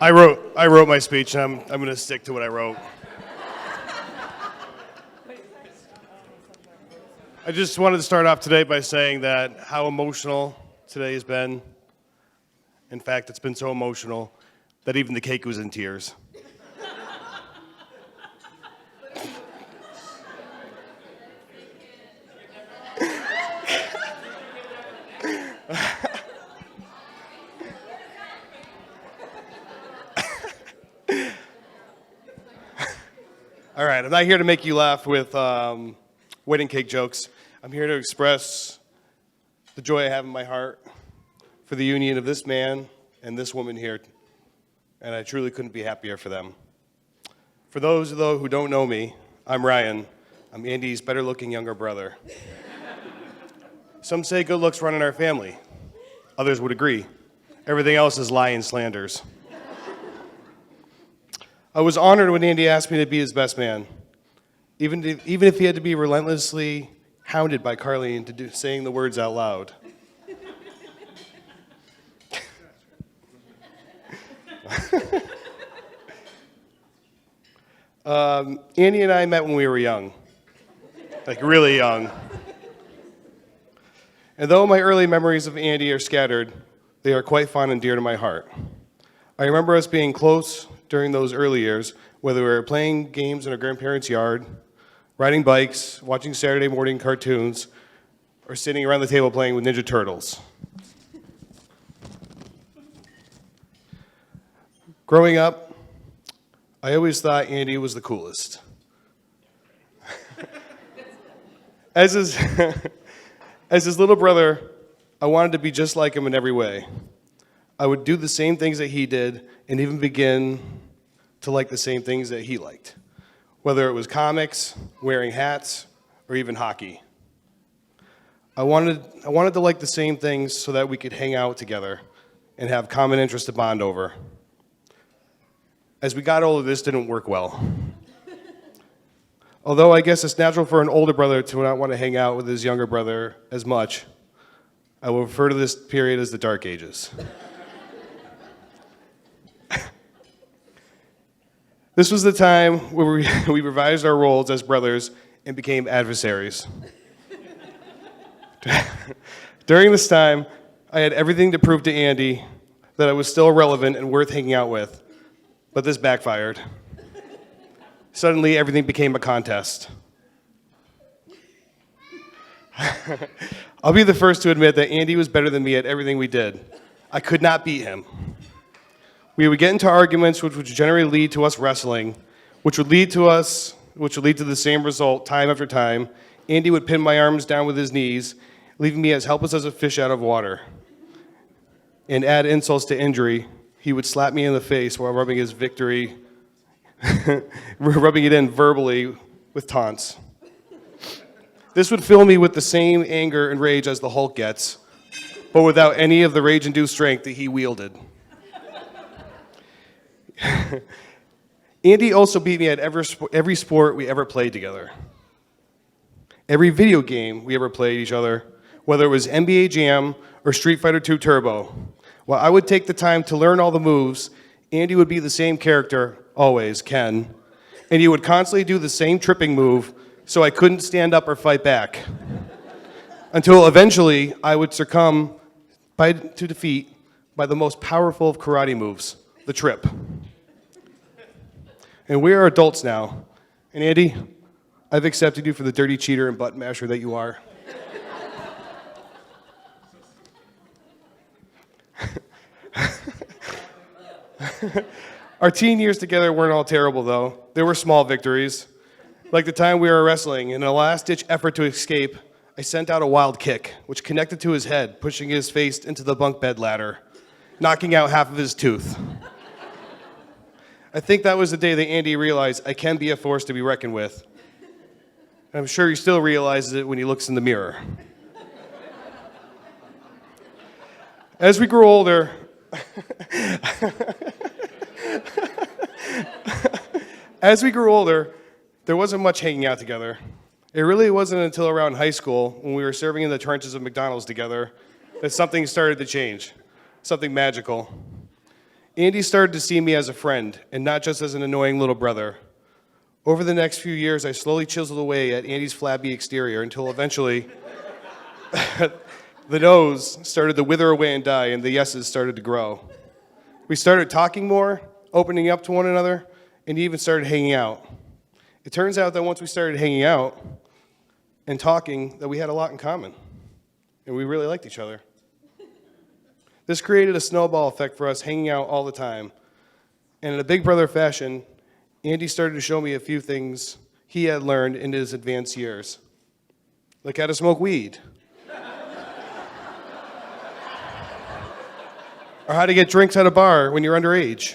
I wrote my speech, and I'm going to stick to what I wrote. I just wanted to start off today by saying that how emotional today has been. In fact, it's been so emotional that even the cake was in tears. All right, I'm not here to make you laugh with wedding cake jokes. I'm here to express the joy I have in my heart for the union of this man and this woman here, and I truly couldn't be happier for them. For those, though, who don't know me, I'm Ryan. I'm Andy's better-looking younger brother. Some say good looks run in our family. Others would agree. Everything else is lie and slanders. I was honored when Andy asked me to be his best man, even if he had to be relentlessly hounded by Carly into saying the words out loud. Andy and I met when we were young, like really young. And though my early memories of Andy are scattered, they are quite fond and dear to my heart. I remember us being close during those early years, whether we were playing games in our grandparents' yard, riding bikes, watching Saturday morning cartoons, or sitting around the table playing with Ninja Turtles. Growing up, I always thought Andy was the coolest. As his little brother, I wanted to be just like him in every way. I would do the same things that he did and even begin to like the same things that he liked, whether it was comics, wearing hats, or even hockey. I wanted to like the same things so that we could hang out together and have common interests to bond over. As we got older, this didn't work well. Although I guess it's natural for an older brother to not want to hang out with his younger brother as much, I will refer to this period as the Dark Ages. This was the time where we revised our roles as brothers and became adversaries. During this time, I had everything to prove to Andy that I was still relevant and worth hanging out with, but this backfired. Suddenly, everything became a contest. I'll be the first to admit that Andy was better than me at everything we did. I could not beat him. We would get into arguments which would generally lead to us wrestling, which would lead to the same result time after time. Andy would pin my arms down with his knees, leaving me as helpless as a fish out of water. And add insults to injury, he would slap me in the face while rubbing his victory, rubbing it in verbally with taunts. This would fill me with the same anger and rage as the Hulk gets, but without any of the rage-induced strength that he wielded. Andy also beat me at every sport we ever played together. Every video game we ever played each other, whether it was NBA Jam or Street Fighter II Turbo. While I would take the time to learn all the moves, Andy would be the same character, always, Ken, and he would constantly do the same tripping move, so I couldn't stand up or fight back. Until eventually, I would succumb to defeat by the most powerful of karate moves, the trip. And we are adults now. And Andy, I've accepted you for the dirty cheater and butt masher that you are. Our teen years together weren't all terrible, though. There were small victories. Like the time we were wrestling, in a last-ditch effort to escape, I sent out a wild kick, which connected to his head, pushing his face into the bunk bed ladder, knocking out half of his tooth. I think that was the day that Andy realized I can be a force to be reckoned with. And I'm sure he still realizes it when he looks in the mirror. As we grew older, there wasn't much hanging out together. It really wasn't until around high school, when we were serving in the trenches of McDonald's together, that something started to change. something magical. Andy started to see me as a friend and not just as an annoying little brother. Over the next few years, I slowly chiseled away at Andy's flabby exterior until eventually the no's started to wither away and die and the yeses started to grow. We started talking more, opening up to one another, and even started hanging out. It turns out that once we started hanging out and talking, that we had a lot in common, and we really liked each other. This created a snowball effect for us hanging out all the time. And in a big brother fashion, Andy started to show me a few things he had learned in his advanced years, like how to smoke weed, or how to get drinks at a bar when you're underage,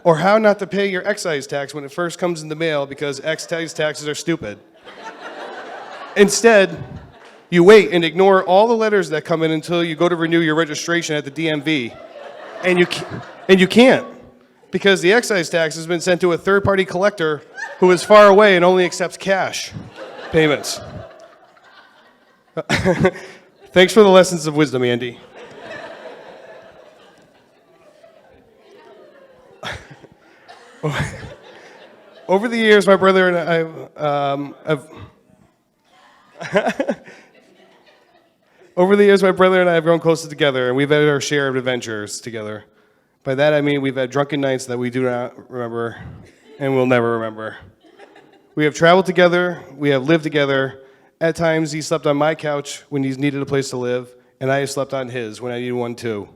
or how not to pay your excise tax when it first comes in the mail because excise taxes are stupid. Instead, you wait and ignore all the letters that come in until you go to renew your registration at the DMV. And you can't, because the excise tax has been sent to a third-party collector who is far away and only accepts cash payments. Thanks for the lessons of wisdom, Andy. Over the years, my brother and I have grown closer together, and we've had our share of adventures together. By that I mean we've had drunken nights that we do not remember and will never remember. We have traveled together, we have lived together. At times he slept on my couch when he's needed a place to live, and I have slept on his when I needed one too.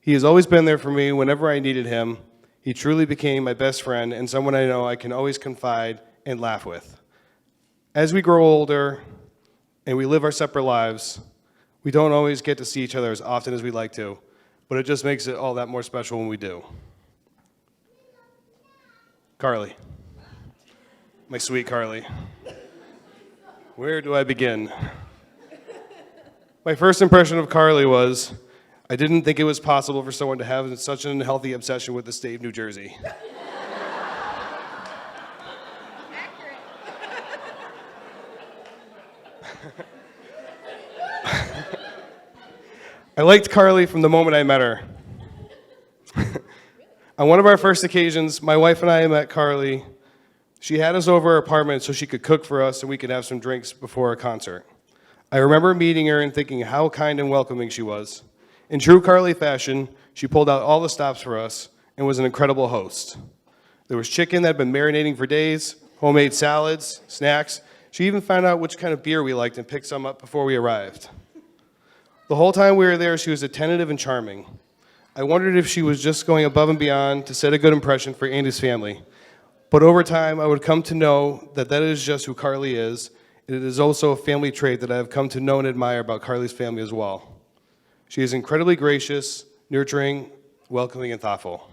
He has always been there for me whenever I needed him. He truly became my best friend and someone I know I can always confide and laugh with. As we grow older and we live our separate lives, we don't always get to see each other as often as we'd like to, but it just makes it all that more special when we do. Carly. My sweet Carly. Where do I begin? My first impression of Carly was, I didn't think it was possible for someone to have such an unhealthy obsession with the state of New Jersey. I liked Carly from the moment I met her. On one of our first occasions, my wife and I met Carly. She had us over her apartment so she could cook for us and we could have some drinks before a concert. I remember meeting her and thinking how kind and welcoming she was. In true Carly fashion, she pulled out all the stops for us and was an incredible host. There was chicken that had been marinating for days, homemade salads, snacks. She even found out which kind of beer we liked and picked some up before we arrived. The whole time we were there, she was attentive and charming. I wondered if she was just going above and beyond to set a good impression for Andy's family. But over time, I would come to know that that is just who Carly is, and it is also a family trait that I have come to know and admire about Carly's family as well. She is incredibly gracious, nurturing, welcoming, and thoughtful.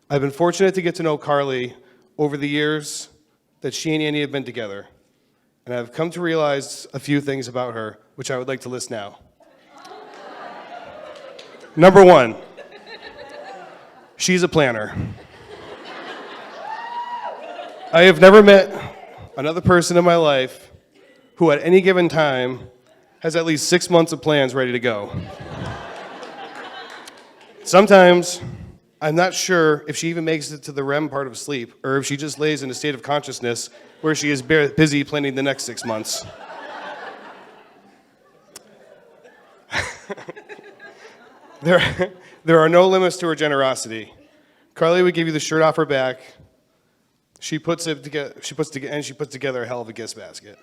I've been fortunate to get to know Carly over the years that she and Andy have been together, and I've come to realize a few things about her, which I would like to list now. Number one, she's a planner. I have never met another person in my life who at any given time has at least 6 months of plans ready to go. Sometimes, I'm not sure if she even makes it to the REM part of sleep, or if she just lays in a state of consciousness where she is busy planning the next 6 months. There are no limits to her generosity. Carly would give you the shirt off her back. She puts together a hell of a gift basket.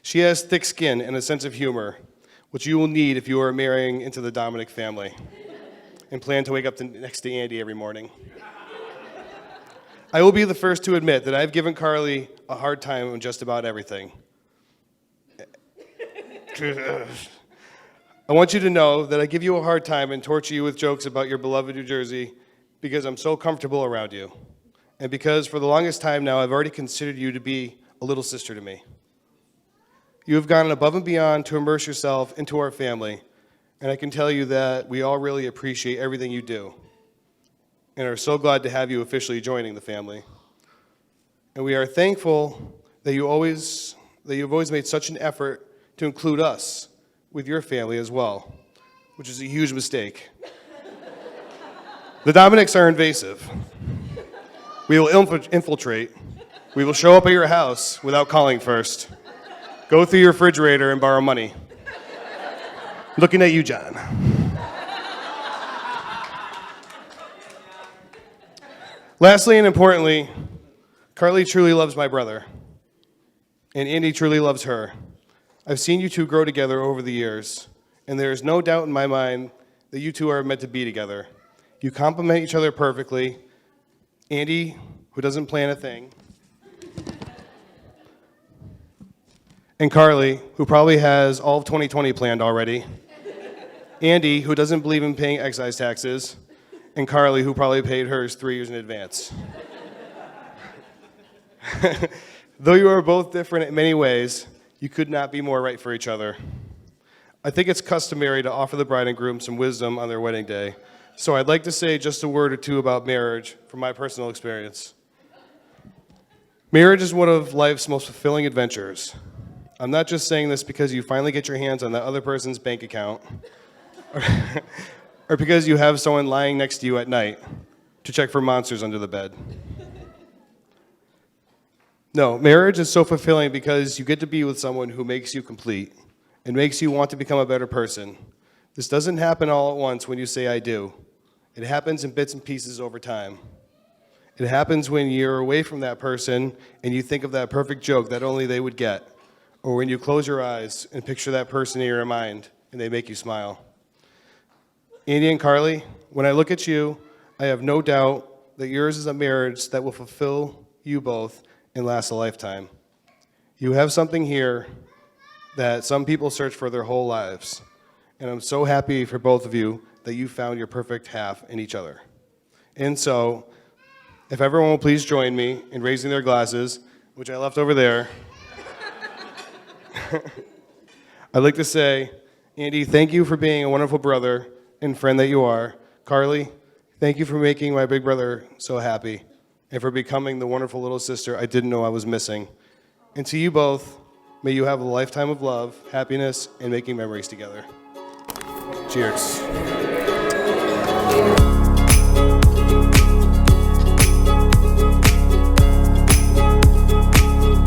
She has thick skin and a sense of humor, which you will need if you are marrying into the Dominik family and plan to wake up next to Andy every morning. I will be the first to admit that I've given Carly a hard time on just about everything. I want you to know that I give you a hard time and torture you with jokes about your beloved New Jersey because I'm so comfortable around you, and because for the longest time now I've already considered you to be a little sister to me. You have gone above and beyond to immerse yourself into our family, and I can tell you that we all really appreciate everything you do and are so glad to have you officially joining the family. And we are thankful that you've always made such an effort to include us with your family as well, which is a huge mistake. The Dominiks are invasive. We will infiltrate. We will show up at your house without calling first. Go through your refrigerator and borrow money. Looking at you, John. Lastly and importantly, Carly truly loves my brother, and Andy truly loves her. I've seen you two grow together over the years, and there is no doubt in my mind that you two are meant to be together. You complement each other perfectly. Andy, who doesn't plan a thing, and Carly, who probably has all of 2020 planned already. Andy, who doesn't believe in paying excise taxes, and Carly, who probably paid hers 3 years in advance. Though you are both different in many ways, you could not be more right for each other. I think it's customary to offer the bride and groom some wisdom on their wedding day, so I'd like to say just a word or two about marriage from my personal experience. Marriage is one of life's most fulfilling adventures. I'm not just saying this because you finally get your hands on that other person's bank account, or because you have someone lying next to you at night to check for monsters under the bed. No, marriage is so fulfilling because you get to be with someone who makes you complete and makes you want to become a better person. This doesn't happen all at once when you say I do. It happens in bits and pieces over time. It happens when you're away from that person and you think of that perfect joke that only they would get, or when you close your eyes and picture that person in your mind and they make you smile. Andy and Carly, when I look at you, I have no doubt that yours is a marriage that will fulfill you both and last a lifetime. You have something here that some people search for their whole lives, and I'm so happy for both of you that you found your perfect half in each other. And so, if everyone will please join me in raising their glasses, which I left over there, I'd like to say, Andy, thank you for being a wonderful brother and friend that you are. Carly, thank you for making my big brother so happy and for becoming the wonderful little sister I didn't know I was missing. And to you both, may you have a lifetime of love, happiness, and making memories together. Cheers.